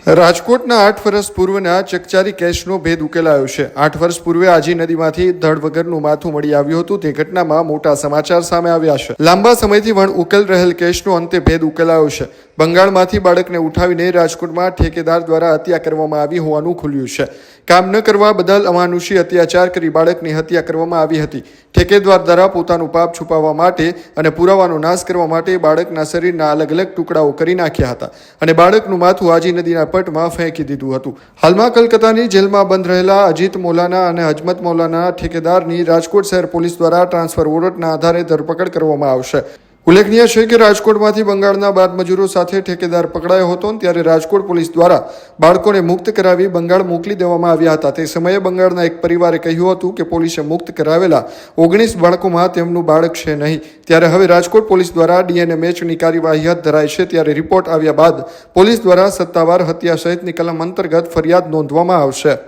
રાજકોટના 8 વર્ષ પૂર્વના ચકચારી કેસનો ભેદ ઉકેલાયો છે। 8 વર્ષ પૂર્વે આજી નદીમાંથી ધડ વગરનું માથું મળી આવ્યું હતું। તે ઘટનામાં મોટા સમાચાર સામે આવ્યા છે। લાંબા સમયથી વણ ઉકેલ રહેલ કેસનો અંતે ભેદ ઉકેલાયો છે। બંગાળમાંથી બાળકને ઉઠાવીને રાજકોટમાં ઠેકેદાર દ્વારા હત્યા કરવામાં આવી હોવાનું ખુલ્યું છે। કામ ન કરવા બદલ અમાનુષી અત્યાચાર કરી બાળકની હત્યા કરવામાં આવી હતી। ઠેકેદાર દ્વારા પોતાનું પાપ છુપાવવા માટે અને પુરાવાનો નાશ કરવા માટે બાળકના શરીરના અલગ અલગ ટુકડાઓ કરી નાખ્યા હતા અને બાળકનું માથું આજી નદીના પટમાં ફેંકી દીધું હતું। હાલમાં કલકત્તાની જેલમાં બંધ રહેલા અજીત મૌલાના અને હજમત મૌલાના ઠેકેદારની રાજકોટ શહેર પોલીસ દ્વારા ટ્રાન્સફર વોરંટના આધારે ધરપકડ કરવામાં આવશે। ઉલ્લેખનીય છે કે રાજકોટમાંથી બંગાળના બાળમજૂરો સાથે ઠેકેદાર પકડાયો હતો ત્યારે રાજકોટ પોલીસ દ્વારા બાળકોને મુક્ત કરાવી બંગાળ મોકલી દેવામાં આવ્યા હતા। તે સમયે બંગાળના એક પરિવારે કહ્યું હતું કે પોલીસે મુક્ત કરાવેલા 19 બાળકોમાં તેમનું બાળક છે નહીં। ત્યારે હવે રાજકોટ પોલીસ દ્વારા ડીએનએ મેચની કાર્યવાહી હાથ ધરાઈ છે। ત્યારે રિપોર્ટ આવ્યા બાદ પોલીસ દ્વારા સત્તાવાર હત્યા સહિતની કલમ અંતર્ગત ફરિયાદ નોંધવામાં આવશે।